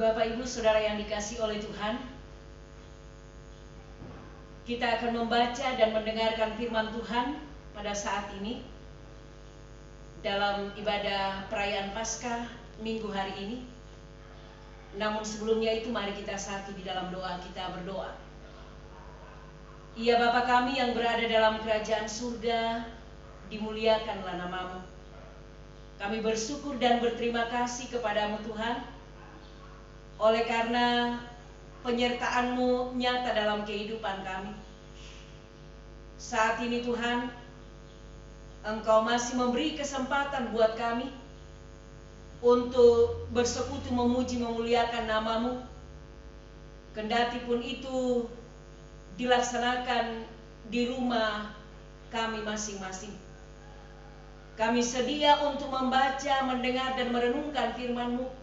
Bapak Ibu Saudara yang dikasihi oleh Tuhan, kita akan membaca dan mendengarkan firman Tuhan pada saat ini dalam ibadah perayaan Paskah minggu hari ini. Namun sebelumnya itu mari kita satu di dalam doa, kita berdoa. Ya Bapa kami yang berada dalam kerajaan surga, dimuliakanlah nama-Mu. Kami bersyukur dan berterima kasih kepadamu Tuhan, oleh karena penyertaan-Mu nyata dalam kehidupan kami. Saat ini Tuhan, Engkau masih memberi kesempatan buat kami untuk bersekutu memuji memuliakan nama-Mu. Kendati pun itu dilaksanakan di rumah kami masing-masing. Kami sedia untuk membaca, mendengar dan merenungkan firman-Mu.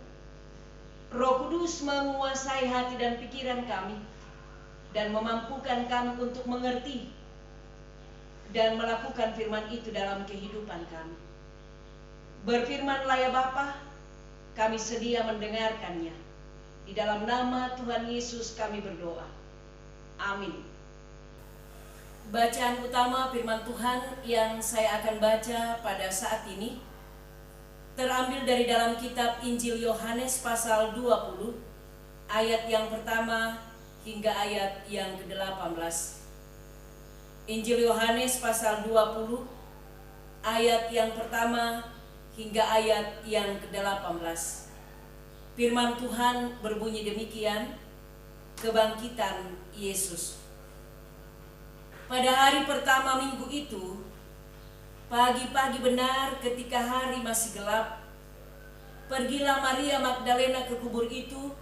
Roh Kudus menguasai hati dan pikiran kami dan memampukan kami untuk mengerti dan melakukan firman itu dalam kehidupan kami. Berfirmanlah ya Bapa, kami sedia mendengarkannya. Di dalam nama Tuhan Yesus kami berdoa. Amin. Bacaan utama firman Tuhan yang saya akan baca pada saat ini terambil dari dalam kitab Injil Yohanes pasal 20 ayat yang pertama hingga ayat yang ke-18. Injil Yohanes pasal 20 ayat yang pertama hingga ayat yang ke-18. Firman Tuhan berbunyi demikian, kebangkitan Yesus. Pada hari pertama minggu itu, pagi-pagi benar ketika hari masih gelap, pergilah Maria Magdalena ke kubur itu,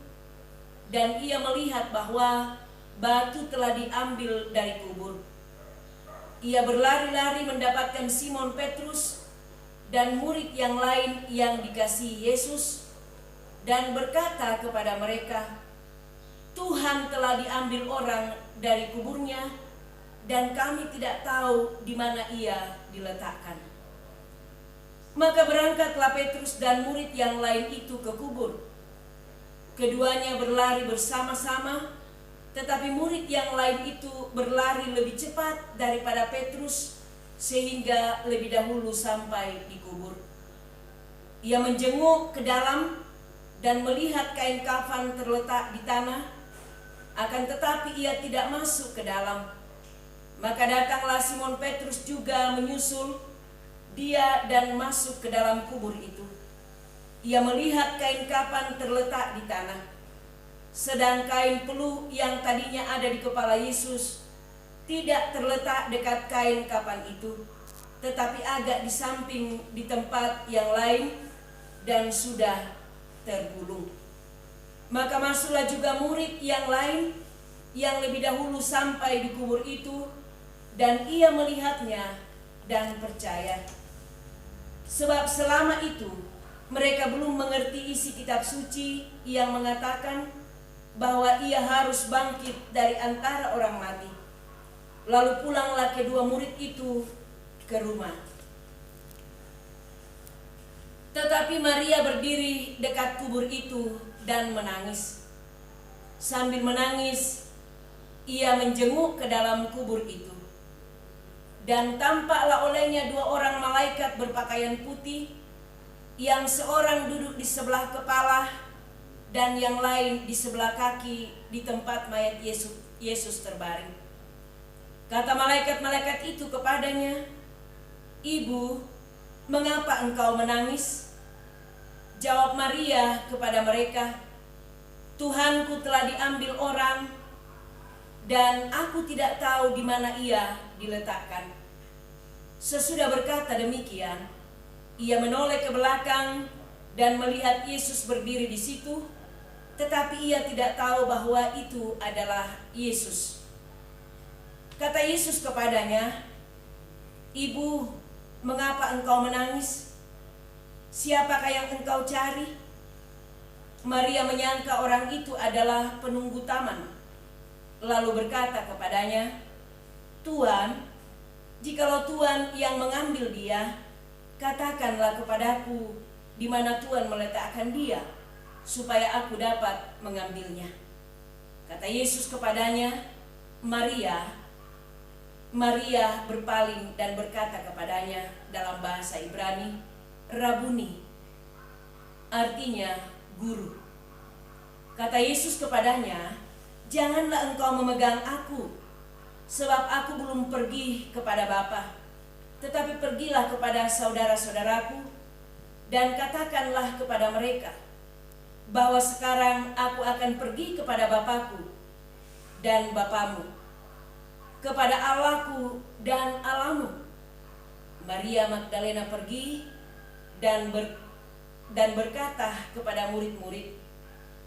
dan ia melihat bahwa batu telah diambil dari kubur. Ia berlari-lari mendapatkan Simon Petrus dan murid yang lain yang dikasihi Yesus, dan berkata kepada mereka, "Tuhan telah diambil orang dari kuburnya, dan kami tidak tahu di mana ia diletakkan." Maka berangkatlah Petrus dan murid yang lain itu ke kubur. Keduanya berlari bersama-sama, tetapi murid yang lain itu berlari lebih cepat daripada Petrus, sehingga lebih dahulu sampai di kubur. Ia menjenguk ke dalam dan melihat kain kafan terletak di tanah, akan tetapi ia tidak masuk ke dalam. Maka datanglah Simon Petrus juga menyusul dia dan masuk ke dalam kubur itu. Ia melihat kain kafan terletak di tanah, sedang kain peluh yang tadinya ada di kepala Yesus tidak terletak dekat kain kafan itu, tetapi agak di samping di tempat yang lain dan sudah tergulung. Maka masuklah juga murid yang lain yang lebih dahulu sampai di kubur itu, dan ia melihatnya dan percaya. Sebab selama itu mereka belum mengerti isi kitab suci yang mengatakan bahwa ia harus bangkit dari antara orang mati. Lalu pulanglah kedua murid itu ke rumah. Tetapi Maria berdiri dekat kubur itu dan menangis. Sambil menangis, ia menjenguk ke dalam kubur itu. Dan tampaklah olehnya dua orang malaikat berpakaian putih, yang seorang duduk di sebelah kepala dan yang lain di sebelah kaki di tempat mayat Yesus terbaring. Kata malaikat-malaikat itu kepadanya, "Ibu, mengapa engkau menangis?" Jawab Maria kepada mereka, "Tuhanku telah diambil orang, dan aku tidak tahu di mana ia diletakkan." Sesudah berkata demikian, ia menoleh ke belakang dan melihat Yesus berdiri di situ, tetapi ia tidak tahu bahwa itu adalah Yesus. Kata Yesus kepadanya, "Ibu, mengapa engkau menangis? Siapakah yang engkau cari?" Maria menyangka orang itu adalah penunggu taman, lalu berkata kepadanya, "Tuan, jikalau Tuhan yang mengambil dia, katakanlah kepadaku di mana Tuhan meletakkan dia, supaya aku dapat mengambilnya. Kata Yesus kepadanya, Maria. Maria berpaling dan berkata kepadanya dalam bahasa Ibrani, Rabuni, artinya guru. Kata Yesus kepadanya, janganlah engkau memegang aku, sebab aku belum pergi kepada Bapa, tetapi pergilah kepada saudara-saudaraku dan katakanlah kepada mereka bahwa sekarang aku akan pergi kepada Bapakku dan Bapamu, kepada Allahku dan Allahmu. Maria Magdalena pergi dan berkata kepada murid-murid,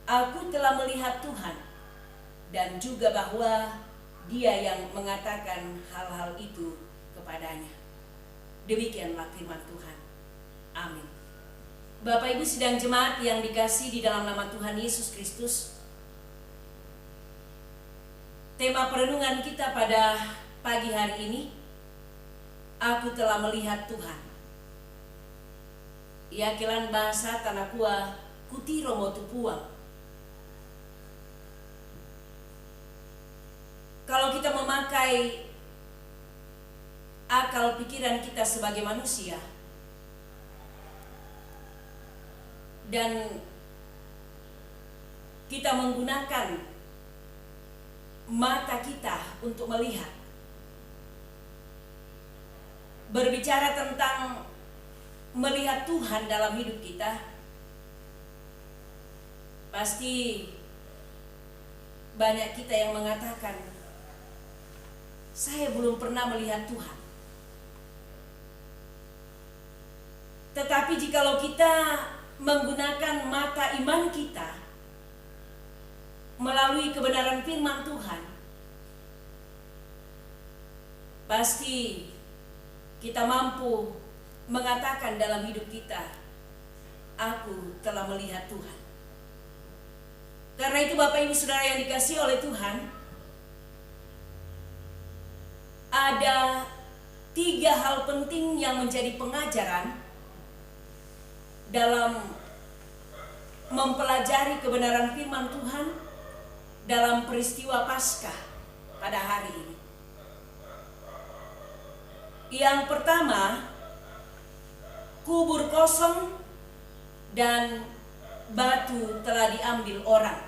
aku telah melihat Tuhan, dan juga bahwa Dia yang mengatakan hal-hal itu kepadanya. Demikianlah firman Tuhan. Amin. Bapak Ibu sidang jemaat yang dikasihi di dalam nama Tuhan Yesus Kristus, tema perenungan kita pada pagi hari ini, aku telah melihat Tuhan. Iakilan bahasa tanah kuah kutiro motupuang. Kalau kita memakai akal pikiran kita sebagai manusia, dan kita menggunakan mata kita untuk melihat, berbicara tentang melihat Tuhan dalam hidup kita, pasti banyak kita yang mengatakan, saya belum pernah melihat Tuhan. Tetapi jikalau kita menggunakan mata iman kita melalui kebenaran firman Tuhan, pasti kita mampu mengatakan dalam hidup kita, aku telah melihat Tuhan. Karena itu Bapak Ibu Saudara yang dikasihi oleh Tuhan, ada 3 hal penting yang menjadi pengajaran dalam mempelajari kebenaran firman Tuhan dalam peristiwa Paskah pada hari ini. Yang pertama, kubur kosong dan batu telah diambil orang.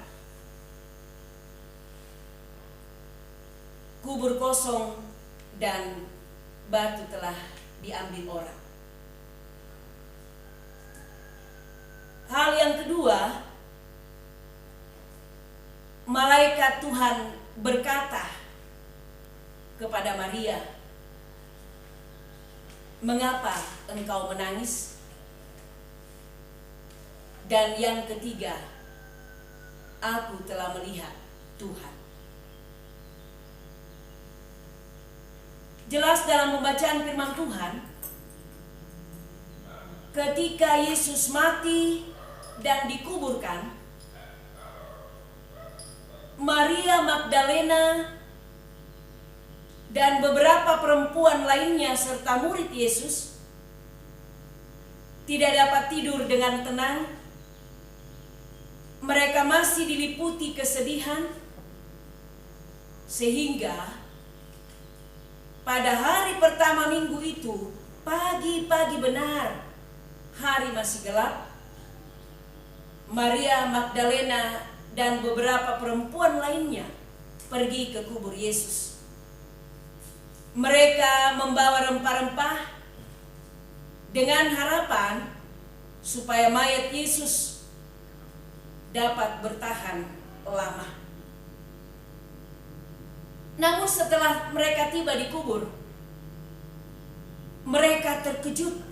Kubur kosong dan batu telah diambil orang. Hal yang kedua, malaikat Tuhan berkata kepada Maria, mengapa engkau menangis? Dan yang ketiga, aku telah melihat Tuhan. Jelas dalam pembacaan firman Tuhan, ketika Yesus mati dan dikuburkan, Maria Magdalena dan beberapa perempuan lainnya serta murid Yesus tidak dapat tidur dengan tenang. Mereka masih diliputi kesedihan, sehingga pada hari pertama minggu itu, pagi-pagi benar, hari masih gelap, Maria Magdalena dan beberapa perempuan lainnya pergi ke kubur Yesus. Mereka membawa rempah-rempah dengan harapan supaya mayat Yesus dapat bertahan lama. Namun setelah mereka tiba di kubur, mereka terkejut.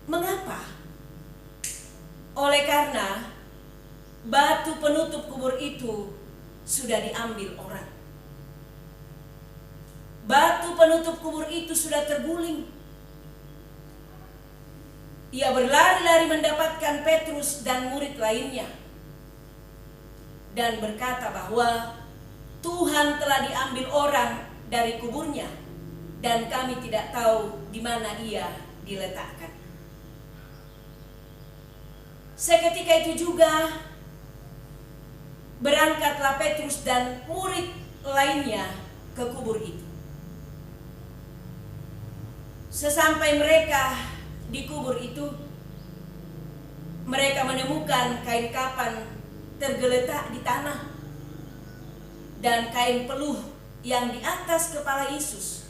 Mengapa? Oleh karena batu penutup kubur itu sudah diambil orang. Batu penutup kubur itu sudah terguling. Ia berlari-lari mendapatkan Petrus dan murid lainnya dan berkata bahwa Tuhan telah diambil orang dari kuburnya dan kami tidak tahu di mana ia diletakkan. Seketika itu juga berangkatlah Petrus dan murid lainnya ke kubur itu. Sesampai mereka di kubur itu, mereka menemukan kain kafan tergeletak di tanah dan kain peluh yang di atas kepala Yesus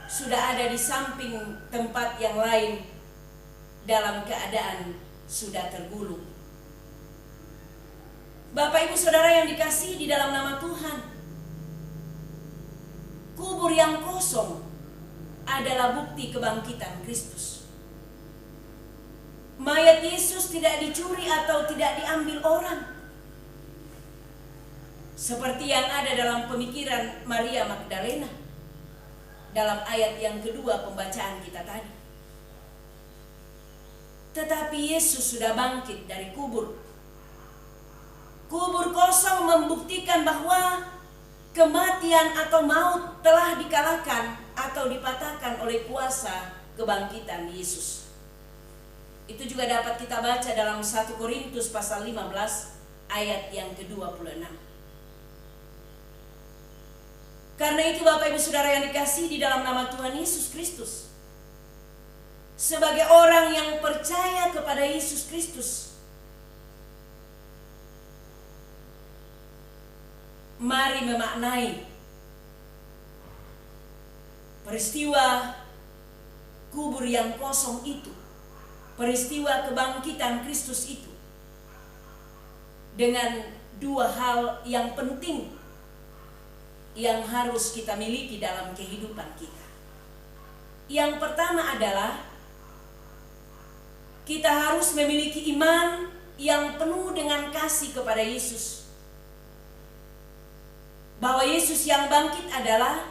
sudah ada di samping tempat yang lain dalam keadaan sudah tergulung. Bapak Ibu Saudara yang dikasihi di dalam nama Tuhan, kubur yang kosong adalah bukti kebangkitan Kristus. Mayat Yesus tidak dicuri atau tidak diambil orang, seperti yang ada dalam pemikiran Maria Magdalena dalam ayat yang kedua pembacaan kita tadi. Tetapi Yesus sudah bangkit dari kubur. Kubur kosong membuktikan bahwa kematian atau maut telah dikalahkan atau dipatahkan oleh kuasa kebangkitan Yesus. Itu juga dapat kita baca dalam 1 Korintus pasal 15 ayat yang ke-26. Karena itu Bapak Ibu Saudara yang dikasihi di dalam nama Tuhan Yesus Kristus, sebagai orang yang percaya kepada Yesus Kristus, mari memaknai peristiwa kubur yang kosong itu, peristiwa kebangkitan Kristus itu, dengan dua hal yang penting yang harus kita miliki dalam kehidupan kita. Yang pertama adalah kita harus memiliki iman yang penuh dengan kasih kepada Yesus, bahwa Yesus yang bangkit adalah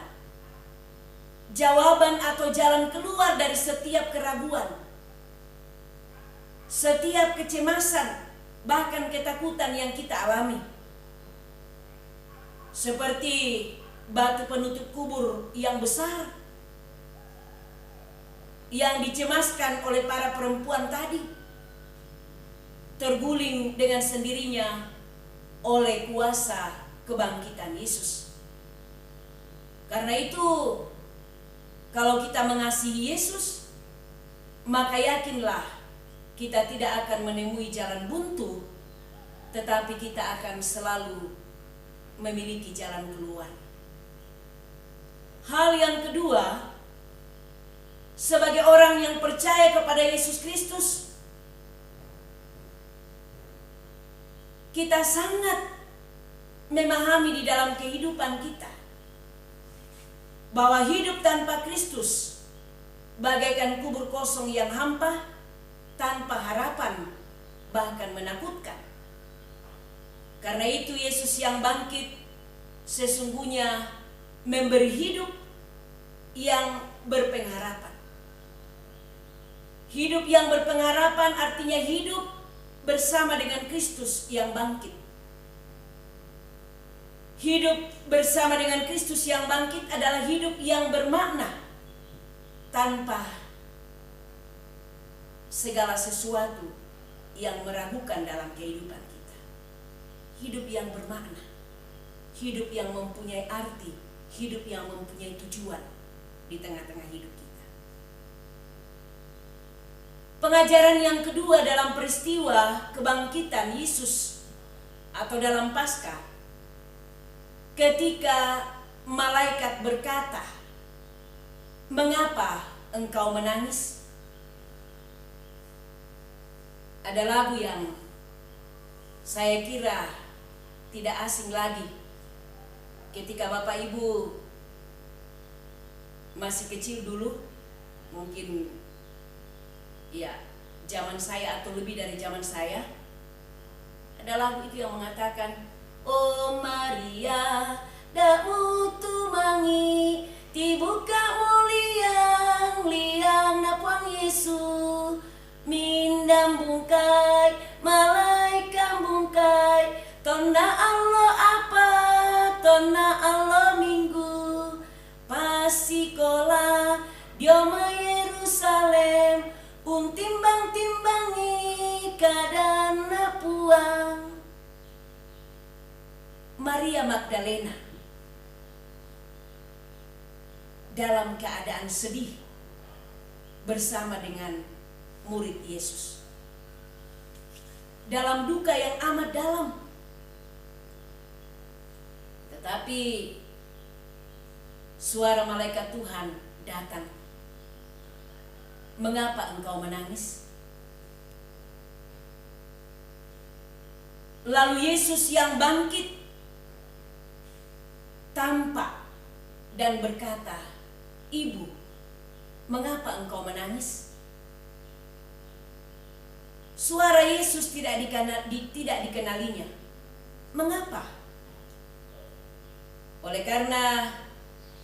jawaban atau jalan keluar dari setiap keraguan, setiap kecemasan, bahkan ketakutan yang kita alami. Seperti batu penutup kubur yang besar yang dicemaskan oleh para perempuan tadi, terguling dengan sendirinya oleh kuasa kebangkitan Yesus. Karena itu, kalau kita mengasihi Yesus, maka yakinlah kita tidak akan menemui jalan buntu, tetapi kita akan selalu memiliki jalan keluar. Hal yang kedua, sebagai orang yang percaya kepada Yesus Kristus, kita sangat memahami di dalam kehidupan kita bahwa hidup tanpa Kristus bagaikan kubur kosong yang hampa, tanpa harapan, bahkan menakutkan. Karena itu Yesus yang bangkit sesungguhnya memberi hidup yang berpengharapan. Hidup yang berpengharapan artinya hidup bersama dengan Kristus yang bangkit. Hidup bersama dengan Kristus yang bangkit adalah hidup yang bermakna tanpa segala sesuatu yang meragukan dalam kehidupan kita. Hidup yang bermakna, hidup yang mempunyai arti, hidup yang mempunyai tujuan di tengah-tengah hidup kita. Pengajaran yang kedua dalam peristiwa kebangkitan Yesus atau dalam Paskah, ketika malaikat berkata, "Mengapa engkau menangis?" Ada lagu yang saya kira tidak asing lagi ketika Bapak Ibu masih kecil dulu, mungkin ya zaman saya atau lebih dari zaman saya. Ada lagu itu yang mengatakan, "Oh Maria, dakmu tumangi, tibuka liang napuang Yesu, mindam bungkai, malaikat bungkai, tona Allah apa, tona Allah minggu, pasikola, dioma Yerusalem, timbang-timbangi keadaan Maria Magdalena dalam keadaan sedih bersama dengan murid Yesus. Dalam duka yang amat dalam. Tetapi suara malaikat Tuhan datang. Mengapa engkau menangis? Lalu Yesus yang bangkit tampak dan berkata, "Ibu, mengapa engkau menangis?" Suara Yesus tidak dikenalinya. Mengapa? Oleh karena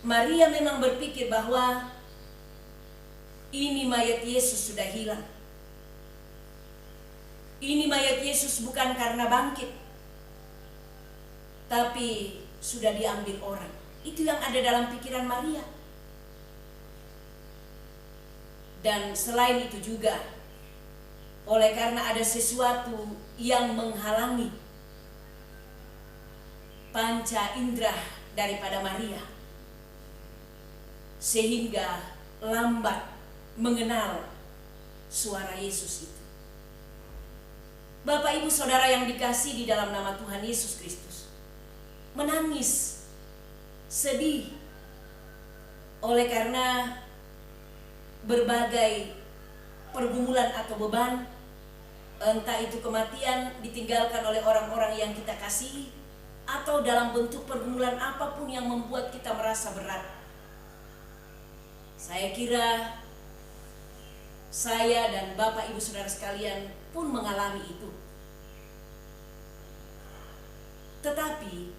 Maria memang berpikir bahwa ini mayat Yesus sudah hilang. Ini mayat Yesus bukan karena bangkit, tapi sudah diambil orang. Itu yang ada dalam pikiran Maria. Dan selain itu juga, oleh karena ada sesuatu yang menghalangi panca indera daripada Maria, sehingga lambat mengenal suara Yesus itu. Bapak, Ibu, Saudara yang dikasihi di dalam nama Tuhan Yesus Kristus, menangis, sedih, oleh karena berbagai pergumulan atau beban, entah itu kematian ditinggalkan oleh orang-orang yang kita kasihi, atau dalam bentuk pergumulan apapun yang membuat kita merasa berat. Saya kira saya dan Bapak Ibu Saudara sekalian pun mengalami itu. Tetapi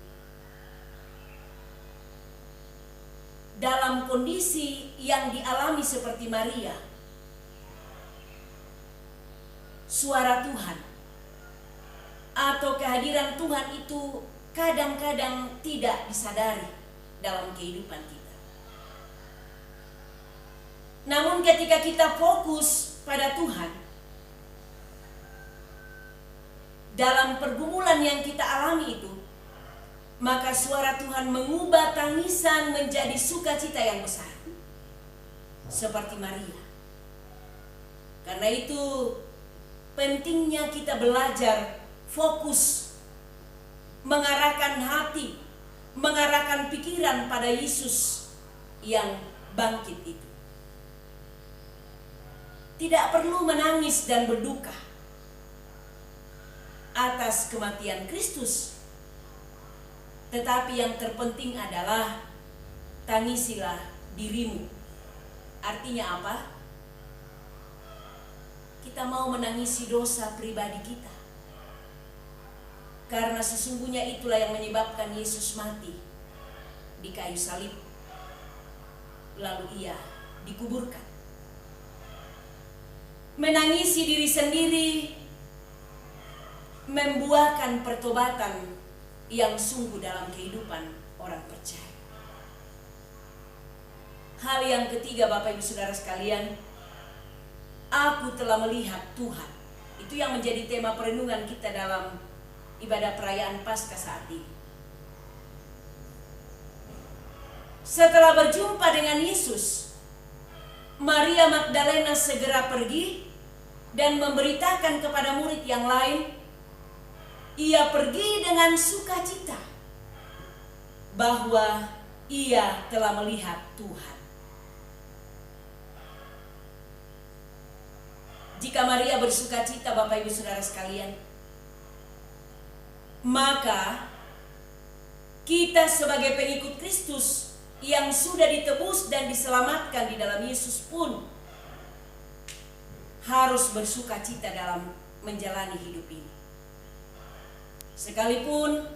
dalam kondisi yang dialami seperti Maria, suara Tuhan atau kehadiran Tuhan itu kadang-kadang tidak disadari dalam kehidupan kita. Namun ketika kita fokus pada Tuhan, dalam pergumulan yang kita alami itu, maka suara Tuhan mengubah tangisan menjadi sukacita yang besar. Seperti Maria. Karena itu pentingnya kita belajar fokus, mengarahkan hati, mengarahkan pikiran pada Yesus yang bangkit itu. Tidak perlu menangis dan berduka atas kematian Kristus. Tetapi yang terpenting adalah tangisilah dirimu. Artinya apa? Kita mau menangisi dosa pribadi kita. Karena sesungguhnya itulah yang menyebabkan Yesus mati di kayu salib. Lalu ia dikuburkan. Menangisi diri sendiri membuahkan pertobatan yang sungguh dalam kehidupan orang percaya. Hal yang ketiga, Bapak Ibu Saudara sekalian, aku telah melihat Tuhan. Itu yang menjadi tema perenungan kita dalam ibadah perayaan Paskah saat ini. Setelah berjumpa dengan Yesus, Maria Magdalena segera pergi dan memberitakan kepada murid yang lain. Ia pergi dengan sukacita bahwa ia telah melihat Tuhan. Jika Maria bersukacita, Bapak Ibu Saudara sekalian, maka kita sebagai pengikut Kristus yang sudah ditebus dan diselamatkan di dalam Yesus pun harus bersukacita dalam menjalani hidup ini. Sekalipun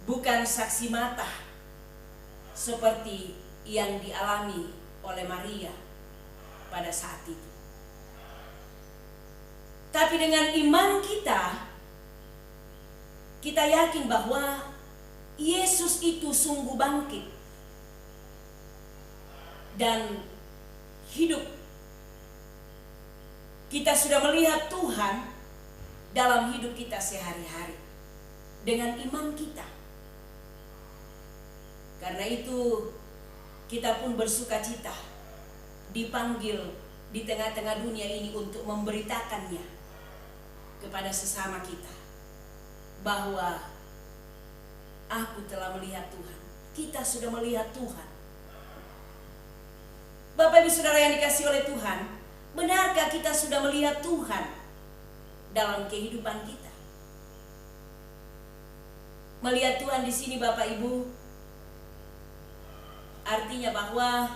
bukan saksi mata seperti yang dialami oleh Maria pada saat itu. Tapi dengan iman kita, kita yakin bahwa Yesus itu sungguh bangkit dan hidup. Kita sudah melihat Tuhan dalam hidup kita sehari-hari. dengan iman kita. Karena itu kita pun bersukacita dipanggil di tengah-tengah dunia ini untuk memberitakannya kepada sesama kita, bahwa aku telah melihat Tuhan. Kita sudah melihat Tuhan. Bapak Ibu Saudara yang dikasihi oleh Tuhan, benarkah kita sudah melihat Tuhan dalam kehidupan kita? Melihat Tuhan di sini Bapak Ibu artinya bahwa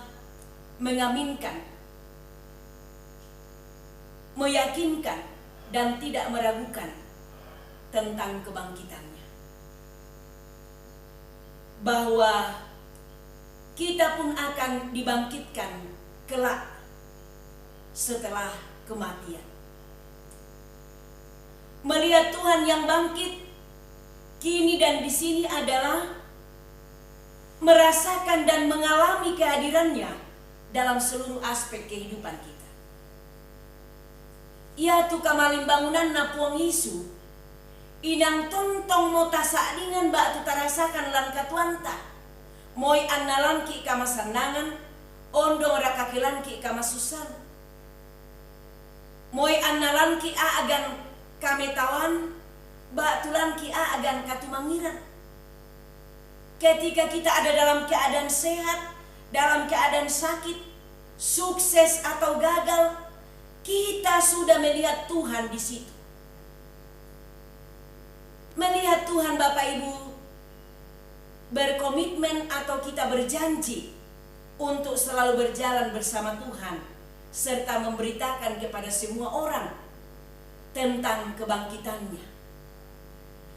mengaminkan, meyakinkan, dan tidak meragukan tentang kebangkitannya. Bahwa kita pun akan dibangkitkan kelak setelah kematian. Melihat Tuhan yang bangkit kini dan di sini adalah merasakan dan mengalami kehadirannya dalam seluruh aspek kehidupan kita. Ia tu kamaling bangunan na puang isu, inang tontong mo tasaadingan ba tu tarasakan lan katuanta, moy annalan ki kamasanangan, ondong rakakilan ki kamasusan, moy annalan ki aagan kametawan, ba tulan ki aagan katumangiran. Ketika kita ada dalam keadaan sehat, dalam keadaan sakit, sukses atau gagal, kita sudah melihat Tuhan di situ. Melihat Tuhan Bapak Ibu berkomitmen atau kita berjanji untuk selalu berjalan bersama Tuhan serta memberitakan kepada semua orang tentang kebangkitannya.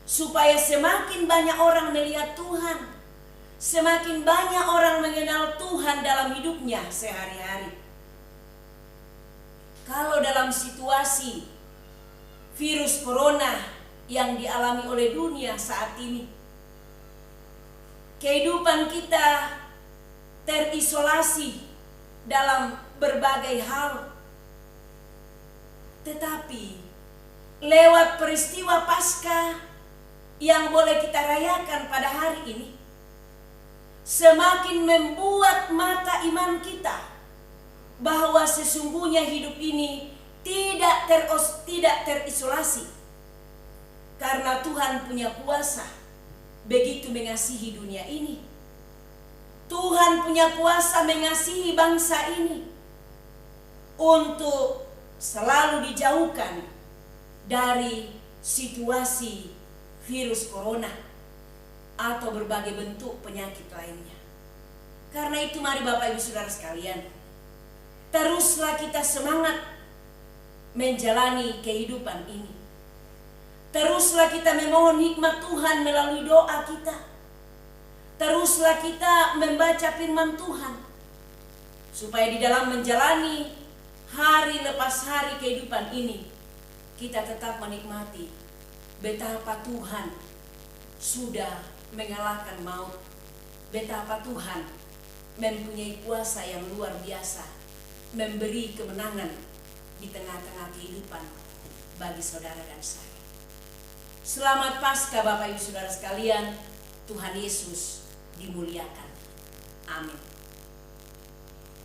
Supaya semakin banyak orang melihat Tuhan, semakin banyak orang mengenal Tuhan dalam hidupnya sehari-hari. Kalau dalam situasi virus corona yang dialami oleh dunia saat ini, kehidupan kita terisolasi dalam berbagai hal, tetapi lewat peristiwa Paskah yang boleh kita rayakan pada hari ini, semakin membuat mata iman kita bahwa sesungguhnya hidup ini tidak terisolasi, karena Tuhan punya kuasa begitu mengasihi dunia ini. Tuhan punya kuasa mengasihi bangsa ini untuk selalu dijauhkan dari situasi virus corona atau berbagai bentuk penyakit lainnya. Karena itu mari Bapak Ibu Saudara sekalian, teruslah kita semangat menjalani kehidupan ini. Teruslah kita memohon hikmat Tuhan melalui doa kita. Teruslah kita membaca firman Tuhan, supaya di dalam menjalani hari lepas hari kehidupan ini, kita tetap menikmati betapa Tuhan sudah mengalahkan maut, betapa Tuhan mempunyai kuasa yang luar biasa, memberi kemenangan di tengah-tengah kehidupan bagi saudara dan saya. Selamat Paskah Bapak Ibu Saudara sekalian, Tuhan Yesus dimuliakan. Amin.